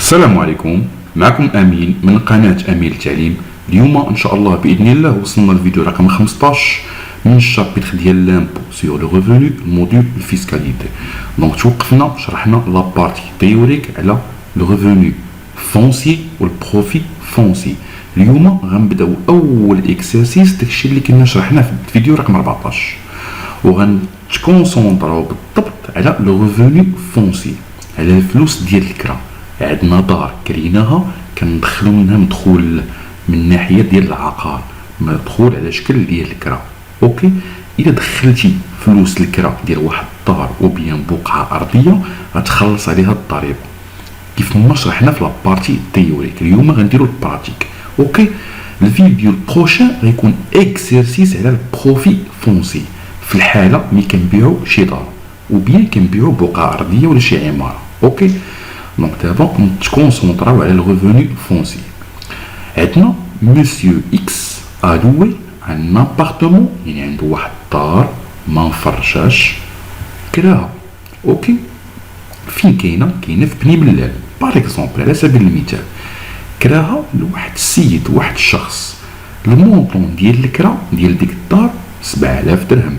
السلام عليكم. معكم امين من قناه امين التعليم. اليوم ان شاء الله باذن الله وصلنا الفيديو رقم 15 من الشابيتر ديال لامبو سيغ لو ريفوني الموديول الفيسكاليتي. دونك توقفنا شرحنا لا بارتي تيوريك على لو ريفوني فونسي والبروفي فونسي. اليوم غنبداو اول اكسرسيس داكشي اللي كنا شرحناه في الفيديو رقم 14 وغنتكونسونطراو بالضبط على لو ريفوني فونسي، على الفلوس ديال الكرا. عندنا دار كريناها كندخلو منها مدخول من ناحيه ديال العقار، مدخول على شكل ديال الكرا. اوكي، الا دخلتي فلوس الكرا ديال واحد الدار وبيان بقعه ارضيه غتخلص عليها الضريبه كيف ما شرحنا في لابارتي تيوريك. اليوم غنديرو البراتيك. اوكي، الفيديو البروشان غيكون اكسرسيس على البروفي فونسي في الحاله ملي كنبيعو شي دار وبيان كنبيعو بقعه ارضيه ولا شي عماره. اوكي، دونك دابا نتكونسونطراو على الريفوني فونسي. عندنا مسيو اكس الوي ان ابارتمون، يعني عنده واحد الدار ما مفرشاش كراها. اوكي، فين كاينه في بني ملال باغ اكزومبل، على سبيل المثال كراها لواحد السيد، واحد الشخص. المونطون ديال الكرا ديال ديك الدار 7000 درهم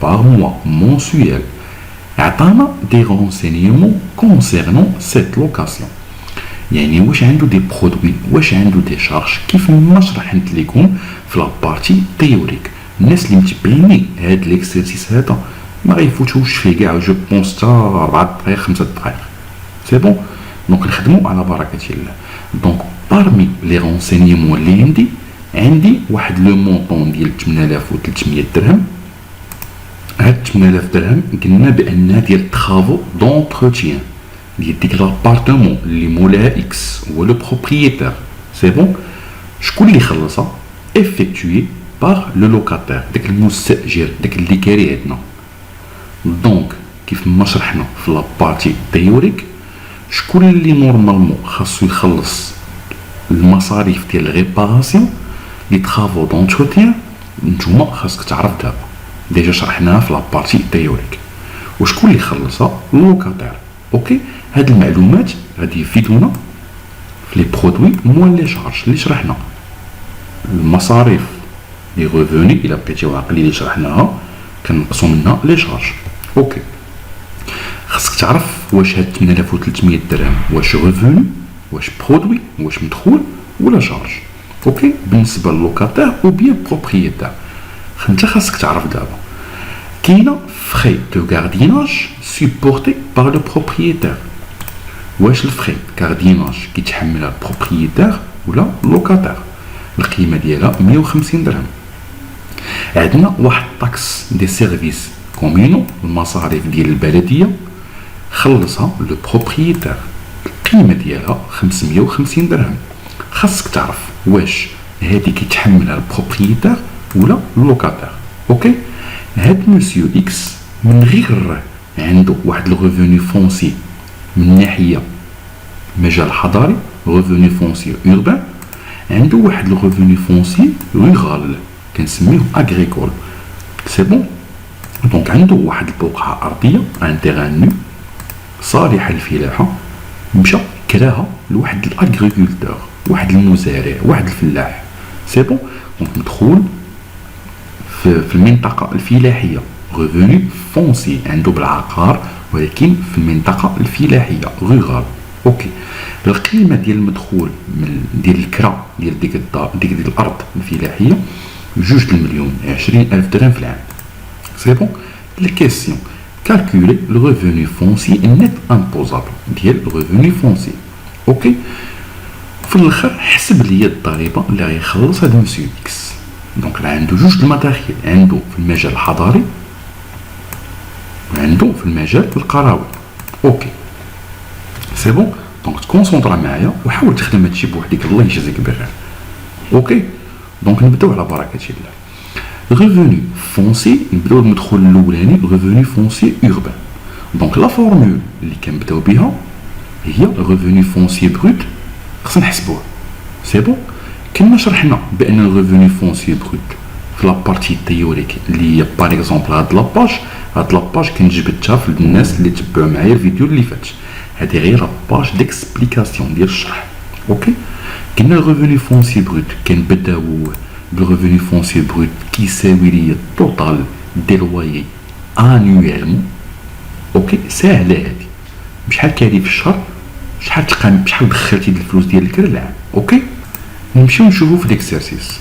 باغ موا مونسويال. عطانا دي رونسينيمون كونسيرنون سيت لوكاسيون، يعني واش عنده دي برودوي، واش عنده دي شارج، كيف ما شرحت لكم في لابارتي تيوريك. الناس اللي متبعيني هاد ليكسيرسيس هذا ما غيفوتوش فيه كاع، جو بونس تا 4 دقائق 5 دقائق سي بون. دونك نخدمو على بركه الله. دونك بارمي لي رونسينيمون اللي عندي واحد لو مونطون ديال 8300 درهم. هاد 8000 درهم قلنا بانها ديال ترافو دونتروتيان ديال ديك لابارتمون اللي مولاها اكس هو لو بروبريتير سي بون. شكون اللي خلصها؟ افيكتوي باغ لو لوكاتير، داك المستاجر، داك اللي كاري عندنا. دونك كيف ما شرحنا في لابارتي تيوريك، شكون اللي نورمالمون خاصو يخلص المصاريف ديال الريباراسيون لي ترافو دونتروتيان؟ نتوما خاصك تعرف دابا ديجا شرحناها في لابارتي تيوريك. وشكون اللي خلصها؟ اللوكاتير. اوكي، هاد المعلومات غادي يفيدونا في لي برودوي موان لي شارج اللي شرحنا. المصاريف لي ريفوني الى بقيتيو عاقلين اللي شرحناها كنقصو منها لي شارج. اوكي، خاصك تعرف واش هاد 8300 درهم واش ريفوني، واش برودوي، واش مدخول ولا شارج. اوكي، بالنسبه للوكاتير او بيان بروبريتير انت خاصك تعرف دابا كاينه فري دو غارديناج سيبورتي باغ لو بروبريتير. واش الفري غارديناج كيتحملها البروبريتير ولا اللوكاتير؟ القيمه ديالها 150 درهم. عندنا واحد طاكس دي سيرفيس كومينو، المصاريف ديال البلديه خلصها لو بروبريتير، القيمه ديالها 550 درهم. خاصك تعرف واش هادي كيتحملها البروبريتير ولا اللوكاتير. اوكي، هاد مسيو اكس من غير عنده واحد الريفوني فونسي من ناحيه مجال حضاري، ريفوني فونسي اوربان، عنده واحد الريفوني فونسي رورال كنسميه اغريكول سي بون. دونك عنده واحد البقعه ارضيه ان تيران نو صالحه للفلاحه، مشى كراها لواحد الاغريكولتور، واحد المزارع، واحد الفلاح سي بون. دونك مدخول في المنطقة الفلاحية، ريفوني فونسي عنده بالعقار ولكن في المنطقة الفلاحية رورال. اوكي، القيمة ديال المدخول من ديال الكرا ديال ديك الدار ديك الأرض الفلاحية 2 مليون 20,000 درهم في العام سي بون. الكيسيون كالكولي لو ريفوني فونسي نيت امبوزابل ديال ريفوني فونسي. اوكي، في الاخر حسب ليا الضريبة اللي غيخلص هذا مسيو اكس. دونك راه عنده جوج المداخيل، عنده في المجال الحضاري وعنده في المجال القروي. اوكي سي بون. دونك تكونسونطرا معايا وحاول تخدم هادشي بوحدك، الله يجازيك بخير. اوكي، دونك نبداو على بركه الله. ريفوني فونسي، نبداو المدخول الاولاني ريفوني فونسي اوربان. دونك لا فورمول اللي كنبداو بها هي ريفوني فونسي بروت، خصنا نحسبوه سي بون. كنا شرحنا بان الريفوني فونسي بروت في لابارتي تيوريك اللي هي باغ اكزومبل هاد لاباج كنت جبدتها في الناس اللي تبعوا معايا الفيديو اللي فات. هذه غير باج ديكسبليكاسيون ديال الشرح. اوكي قلنا الريفوني فونسي بروت كنبداو بالريفوني فونسي بروت كيساوي لي التوتال دي لوايي انويلمون. اوكي ساهله هذه، بشحال كاري في الشهر، شحال تقام، شحال دخلتي د الفلوس ديال الكرا العام. اوكي نمشيو نشوفو في ليكسيرسيس.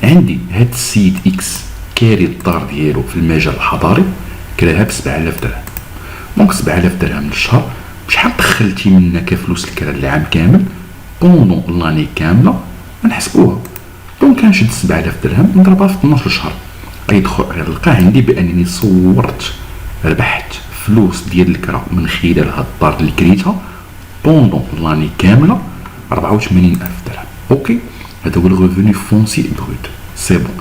عندي هاد السيد اكس كاري الدار ديالو في المجال الحضاري كراها ب 7000 درهم. دونك 7000 درهم للشهر، بشحال دخلتي منها كفلوس الكرا العام كامل بوندون لاني كامله نحسبوها. دونك كنشد 7000 درهم نضربها في 12 شهر، غيلقى عندي بانني صورت ربحت فلوس ديال الكرا من خلال هاد الدار اللي كريتها بوندون لاني كامله 84000 درهم. اوكي هذا هو الريفوني فونسي بروت. سي بون.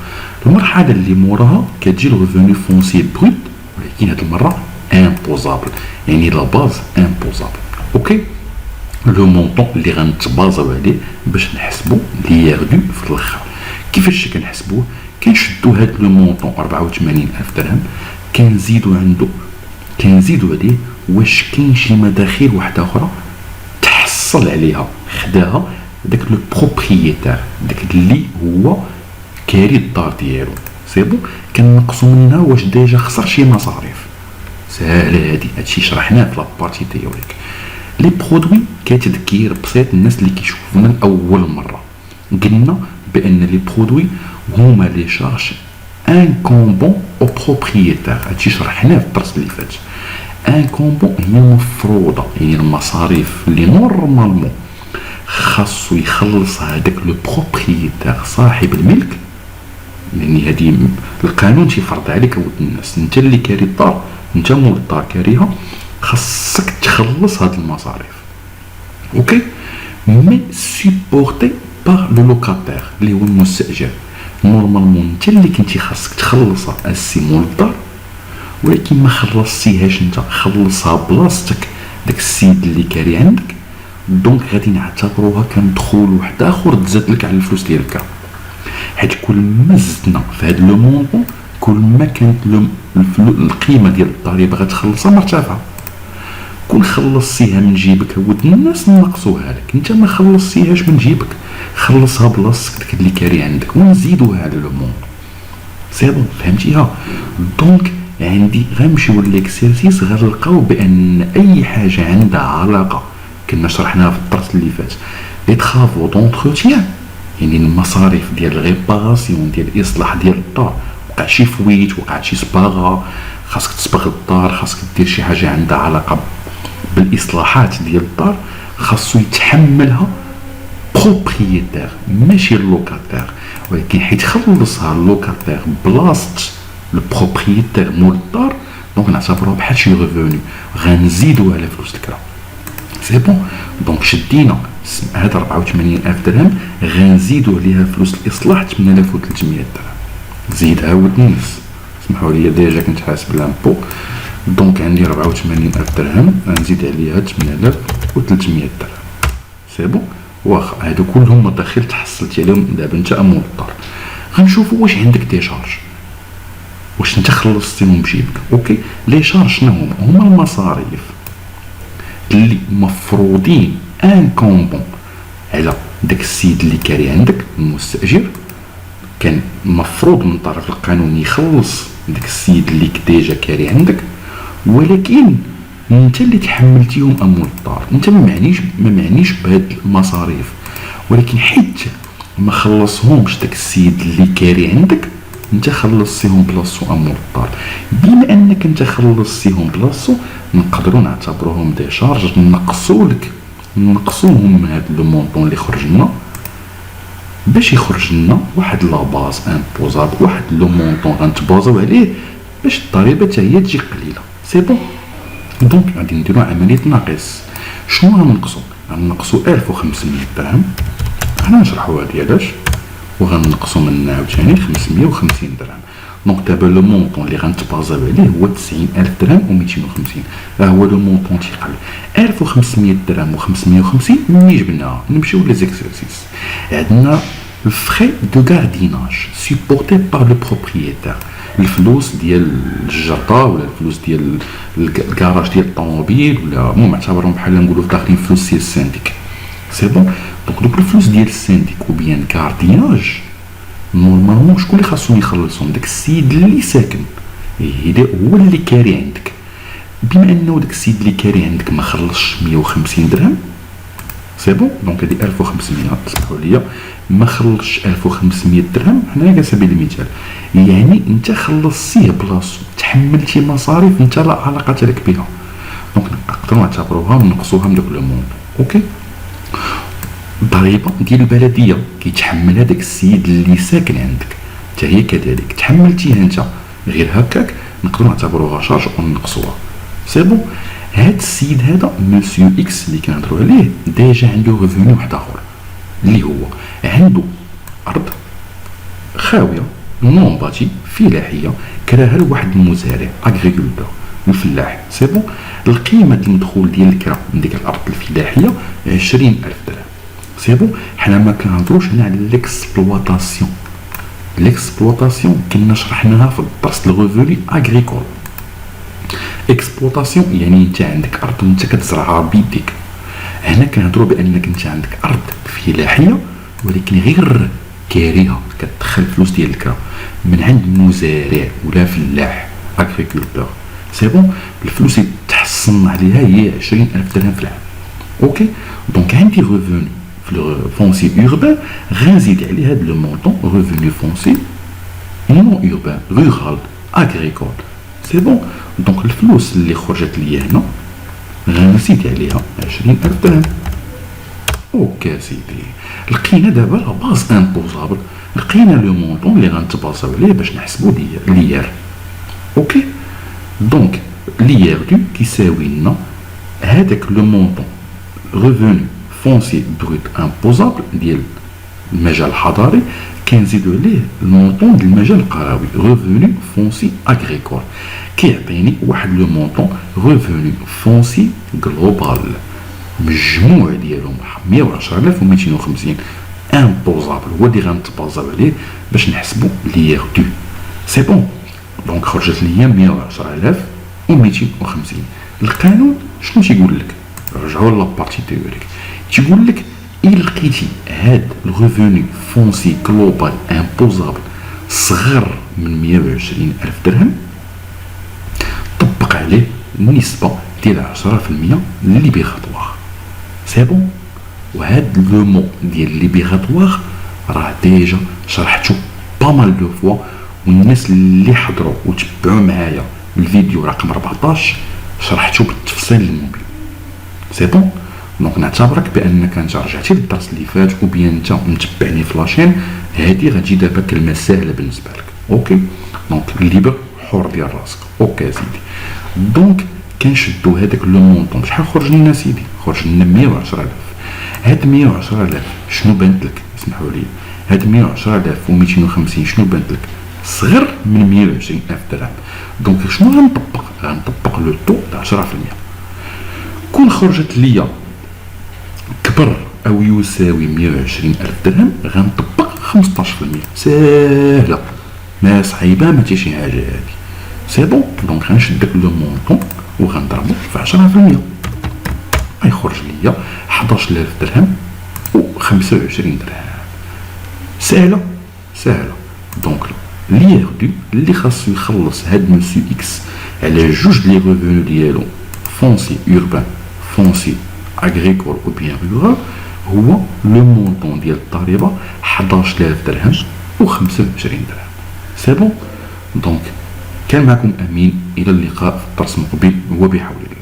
المرحله اللي موراها كتجي الريفوني فونسي بروت، ولكن هاد المره امبوزابل، يعني لا باز امبوزابل. اوكي لو مونطون اللي غنتبازاو عليه باش نحسبو لي يردو في الاخر. كيفاش كنحسبوه؟ كنشدو هاد لو مونطون 84000 درهم، كنزيدو عليه واش كاين شي مداخيل واحده اخرى تحصل عليها خداها داك لو بروبريتير، داك اللي هو كاري الدار ديالو. سي بون كنقصو منها واش ديجا خسر شي مصاريف. ساهله هادي، هادشي شرحناه في لابارتي تيوريك. لي برودوي كتذكير بسيط الناس اللي كيشوفونا لاول مره. قلنا بان لي برودوي هما لي شارج انكومبون او بروبريتير، هادشي شرحناه في الدرس اللي فات. انكومبون هي مفروضه، يعني المصاريف اللي نورمالمون خاصو يخلص هذاك لو بروبريتير صاحب الملك، يعني هادي القانون تيفرض عليك ود الناس، انت اللي كاري الدار، انت مول الدار كاريها، خاصك تخلص هاد المصاريف. اوكي مي سيبورتي بار لو لوكاتير اللي هو المستاجر. نورمالمون انت اللي كنتي خاصك تخلصها السي مول الدار، ولكن ما خلصتيهاش انت، خلصها بلاصتك داك السيد اللي كاري عندك. دونك غادي نعتبروها كندخول واحد اخر تزاد لك على الفلوس ديالك، حيت كل ما زدنا في هاد لو مونطون كل ما كانت القيمه ديال الدار اللي باغا تخلصها مرتفعه. كون خلصتيها من جيبك ود الناس نقصوها لك، انت ما خلصتيهاش من جيبك، خلصها بلاصتك داك اللي كاري عندك ونزيدوها على لو مونطون. سي بون فهمتيها؟ دونك عندي غنمشيو ليكسيرسيس غنلقاو بان اي حاجه عندها علاقه، كنا شرحناها في الدرس اللي فات، لي ترافو دونتروتيان، يعني المصاريف ديال الريباراسيون ديال الاصلاح ديال الدار، وقع شي فويت، وقع شي صباغه، خاصك تصبغ الدار، خاصك دير شي حاجه عندها علاقه بالاصلاحات ديال الدار، خاصو يتحملها بروبريتير ماشي اللوكاتير، ولكن حيت خلصها اللوكاتير بلاصه البروبريتير مول الدار، دونك نعتبروها بحال شي ريفوني غنزيدو على فلوس الكرا. سي بون. دونك شدينا هاد 84000 درهم غنزيدو عليها فلوس الاصلاح 8300 درهم، زيدها ود الناس. سمحوا لي ديجا كنت حاسب لامبو، دونك عندي 84000 درهم غنزيد عليها 8300 درهم. سي بون. واخا هادو كلهم مداخل تحصلتي عليهم دابا انت امول الدار. غنشوفوا واش عندك دي شارج، واش انت خلصتيهم بجيبك. اوكي لي شارج شنو هما المصاريف اللي مفروضين انكومبون على داك السيد اللي كاري عندك المستاجر، كان مفروض من طرف القانون يخلص داك السيد اللي ديجا كاري عندك، ولكن انت اللي تحملتيهم امول الدار. انت ما معنيش بهاد المصاريف، ولكن حيت ما خلصهمش داك السيد اللي كاري عندك، انت خلصتيهم بلاصتو امول الدار. بما انك انت خلصتيهم بلاصتو نقدروا نعتبروهم دي شارج، نقصوهم من هاد لو مونطون اللي خرج لنا، باش يخرج لنا واحد لا باز امبوزابل، واحد لو مونطون غنتبازاو عليه باش الضريبه حتى هي تجي قليله. سي بون. دونك غادي نديرو عمليه ناقص. شنو غنقصو 1500 درهم، حنا نشرحوها ديالاش، وغنقصو منها عاوتاني 550 درهم. دونك دابا لو مونطون اللي غنتبازاو عليه هو 90000 درهم و250. هو لو مونطون تيقل 1500 درهم و550. ملي جبناها نمشيو لي زيكسيرسيس. عندنا الفري دو غارديناج سيبورتي بار لو بروبريتير، الفلوس ديال الجرطه ولا الفلوس ديال الكراج ديال الطوموبيل، ولا المهم اعتبرهم بحال نقولوا داخلين فلوس ديال السانديك. سي بون. دونك دوك الفلوس ديال السانديك و بيان كارديناج نورمالمون شكون اللي خاصهم يخلصهم؟ داك السيد اللي ساكن، هو اللي كاري عندك. بما انه داك السيد اللي كاري عندك ما خلصش 150 درهم، سي بون. دونك هادي 1500 اسمحوا لي، ما خلصش 1500 درهم حنايا على سبيل المثال، يعني انت خلصتيه بلاصتو، تحملتي مصاريف انت لا علاقه لك بها. دونك نقدروا نعتبروها ونقصوها من داك لو مونطون. اوكي. الضريبه ديال البلديه كيتحملها داك السيد اللي ساكن عندك، حتى هي كذلك تحملتيها انت غير هكاك، نقدروا نعتبروها شارج ونقصوها. سي بون. هاد السيد هذا مسيو اكس اللي كنهضروا عليه ديجا عنده ريفوني واحد اخر، اللي هو عنده ارض خاويه نون باتي فلاحيه كراها لواحد المزارع اغريكولتور الفلاح. سي بون. القيمه المدخول ديال الكرا من ديك الارض الفلاحيه 20000 درهم. سي بون. حنا ما كنهضروش هنا على ليكسبلواتاسيون. ليكسبلواتاسيون كنا شرحناها في الدرس الريفوني اغريكول. اكسبلوطاسيون يعني انت عندك ارض وانت كتزرعها بيديك. هنا كنهضروا بانك انت عندك ارض فلاحيه ولكن غير كاريها، كتدخل فلوس ديال الكرا من عند مزارع ولا فلاح اغريكولتور. سي بون. الفلوس اللي تحصلنا عليها هي 20000 درهم في العام. اوكي. دونك عندي ريفوني في لو فونسي اوربان، غنزيد عليه هذا لو مونطون ريفوني فونسي نون اوربان رورال اغريكول. سي بون. دونك الفلوس اللي خرجت ليا هنا غنزيد عليها 20000 درهم. اوكي سيدي. لقينا دابا لا باز امبوزابل، لقينا لو مونطون اللي غنتباصاو عليه باش نحسبوا ليار. اوكي. دونك ليار دو كيساوي لنا هذاك لو مونطون ريفوني فونسي بروت امبوزابل ديال المجال الحضاري، كنزيدو عليه المونطون ديال المجال القروي ريفوني فونسي اغريكول، كيعطيني واحد لو مونطون ريفوني فونسي جلوبال مجموع ديالهم 110250 امبوزابل، هو اللي غنتبازاو عليه باش نحسبوا ليير دو. سي بون. دونك خرجت ليا 110250. القانون شنو تيقول لك؟ رجعوا لابارتي تيوريك، تيقول لك إلا لقيتي هاد الريفوني فونسي جلوبال امبوزابل صغر من 120000 درهم، طبق عليه النسبة ديال 10% ليبيغاتوار. سي بون. وهاد لو مون ديال ليبيغاتوار راه ديجا شرحتو با مال دو فوا، والناس اللي حضروا وتبعوا معايا الفيديو رقم 14 شرحتو بالتفصيل الممكن. سي بون. دونك نعتبرك بانك انت رجعتي للدرس اللي فات وبيان انت متبعني في لاشين هادي، غتجي دابا كلمه سهله بالنسبه لك. اوكي. دونك الليبر حر ديال راسك. اوكي سيدي. دونك كنشدو هذاك لو مونطون، شحال خرج لنا سيدي؟ خرج لنا 110000. هاد 110000 شنو بانت لك؟ اسمحوا لي، هاد 110250 شنو بانت لك؟ صغر من 120000 درهم. دونك شنو غنطبق؟ غنطبق لو طو تاع 10%. كون خرجت ليا كبر او يساوي 120000 درهم غنطبق 15%. ساهله، ما صعيبه، ما حتى شي حاجه هادي. سي بون. دونك غنشد داك لو مونطون وغنضربو في 10%، غيخرج ليا 11000 درهم و 25 درهم. ساهله ساهله. دونك ليير دو اللي خاصو يخلص هاد مسيو اكس على جوج لي ريفوني ديالو فونسي اوربان فونسي اغريكول او بيان رورال هو لو مونطون ديال الضريبه 11000 درهم و 25 درهم. سي بون. دونك كان معكم امين، الى اللقاء في الدرس المقبل وبحول الله.